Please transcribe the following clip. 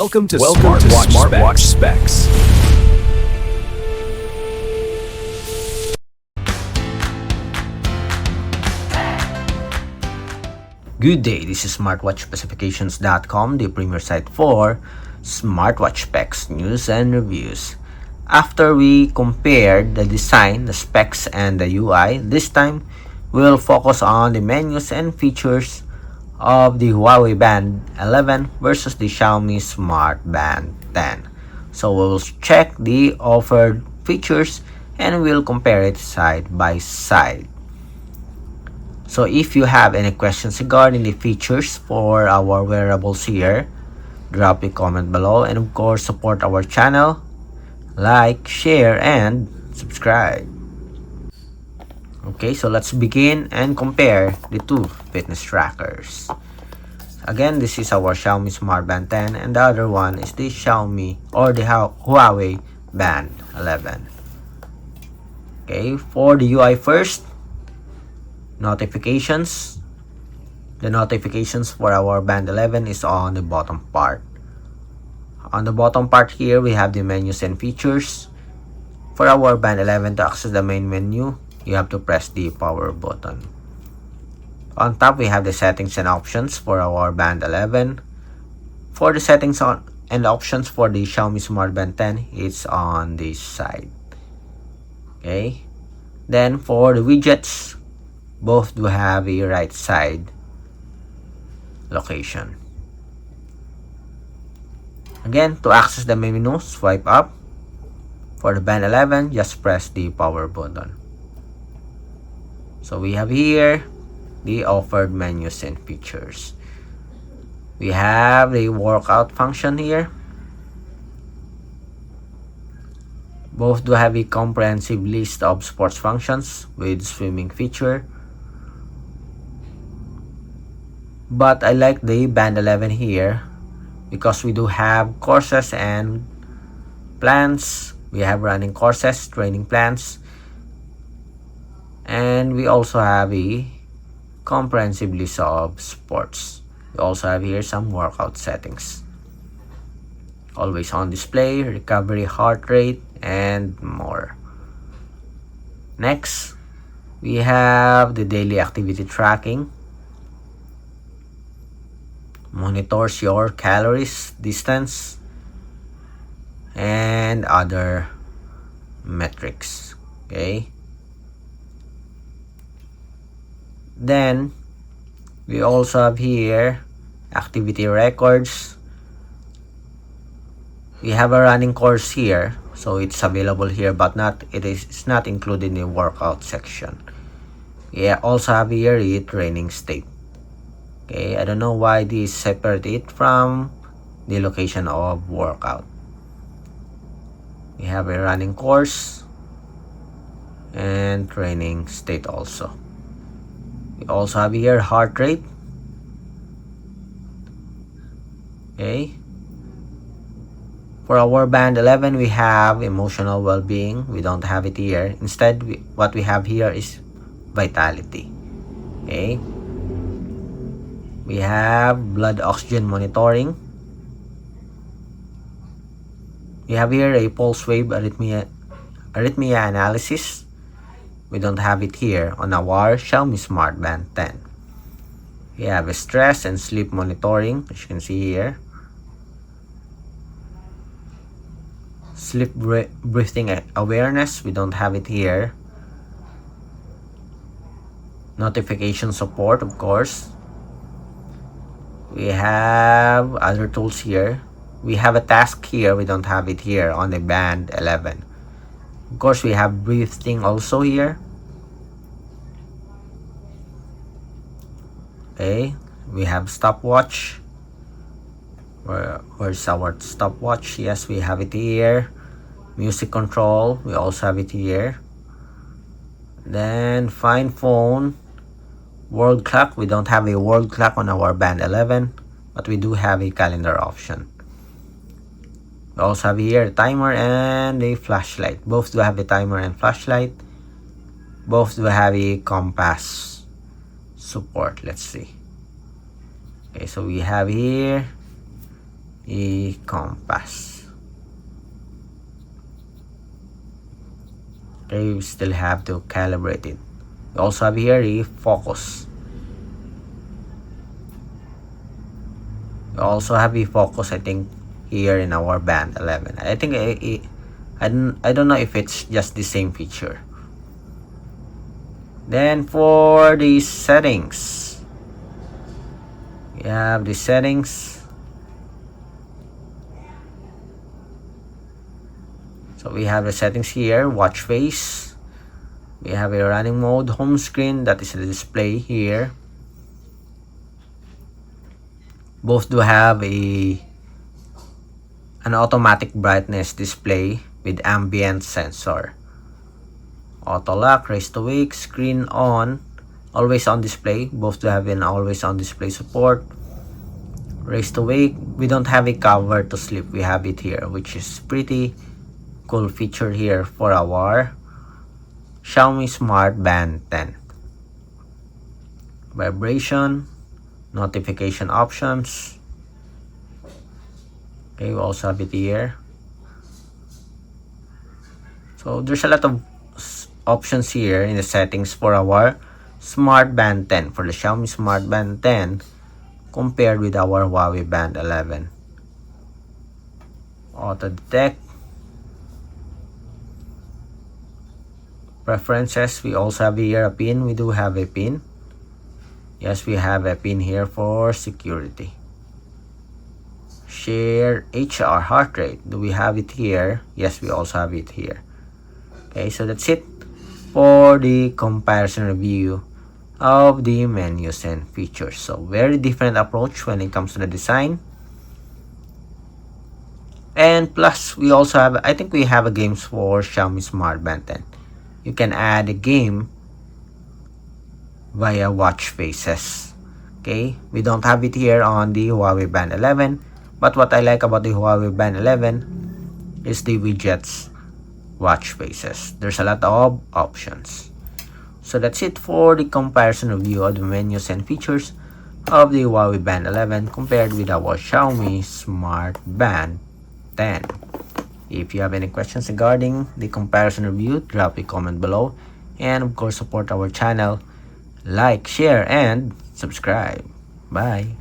Welcome to Smartwatch Specs. Good day, this is smartwatchspecifications.com, the premier site for smartwatch specs, news, and reviews. After we compared the design, the specs, and the UI, this time we'll focus on the menus and features of the Huawei Band 11 versus the Xiaomi Smartband 10. So we'll check the offered features and we'll compare it side by side. So if you have any questions regarding the features for our wearables here, drop a comment below, and of course support our channel, like, share, and subscribe. Okay, so let's begin and compare the two fitness trackers. Again, this is our Xiaomi Smartband 10 and the other one is the Xiaomi or the Huawei Band 11. Okay, for the UI first, notifications. The notifications for our Band 11 is on the bottom part. On the bottom part here, we have the menus and features. For our Band 11, to access the main menu, you have to press the power button. On top, we have the settings and options for our Band 11. For the settings and options for the Xiaomi Smartband 10, it's on this side. Okay. Then for the widgets, both do have a right side location. Again, to access the menu, swipe up. For the Band 11, just press the power button. So we have here the offered menus and features. We have the workout function here. Both do have a comprehensive list of sports functions with swimming feature. But I like the Band 11 here because we do have courses and plans. We have running courses, training plans, and we also have a comprehensive list of sports. We also have here some workout settings. Always on display, recovery, heart rate, and more. Next, we have the daily activity tracking. Monitors your calories, distance, and other metrics. Okay. Then we also have here activity records. We have a running course here, so it's available here, but it's not included in the workout section. We also have here a training state. Okay, I don't know why this separate it from the location of workout. We have a running course and training state also. We also have here heart rate. Okay. For our Band 11, we have emotional well-being. We don't have it here. Instead, what we have here is vitality. Okay. We have blood oxygen monitoring. We have here a pulse wave arrhythmia analysis. We don't have it here on our Xiaomi Smartband 10. We have a stress and sleep monitoring, as you can see here. Sleep breathing awareness, we don't have it here. Notification support, of course. We have other tools here. We have a task here. We don't have it here on the Band 11. Of course, we have breathing also here. Okay. We have stopwatch. Where's our stopwatch? Yes, we have it here. Music control. We also have it here. Then find phone. World clock. We don't have a world clock on our Band 11, but we do have a calendar option. We also have here a timer and a flashlight. Both do have a timer and flashlight. Both do have a compass support. Let's see. Okay, so we have here a compass. Okay, we still have to calibrate it. We also have here a focus. We also have a focus, I think, here in our Band 11. I think I don't know if it's just the same feature. Then for the settings, we have the settings. So we have the settings here, watch face. We have a running mode, home screen, that is the display here. Both do have an automatic brightness display with ambient sensor. Auto lock, raise to wake, screen on, always on display. Both do have an always on display support. Raise to wake, we don't have a cover to sleep. We have it here, which is pretty cool feature here for our Xiaomi Smartband 10. Vibration, notification options. Okay, we also have it here. So there's a lot of options here in the settings for our Smartband 10, for the Xiaomi Smartband 10 compared with our Huawei Band 11. Auto detect. Preferences, we also have here a pin. We do have a pin. Yes, we have a pin here for security. Share HR, heart rate. Do we have it here? Yes, we also have it here. Okay, so that's it for the comparison review of the menus and features. So very different approach when it comes to the design. And plus, we also have, I think we have a games for Xiaomi Smartband 10. You can add a game via watch faces. Okay, we don't have it here on the Huawei Band 11, but what I like about the Huawei Band 11 is the widgets watch faces. There's a lot of options. So that's it for the comparison review of the menus and features of the Huawei Band 11 compared with our Xiaomi Smartband 10. If you have any questions regarding the comparison review, drop a comment below, and of course support our channel, like, share, and subscribe. Bye.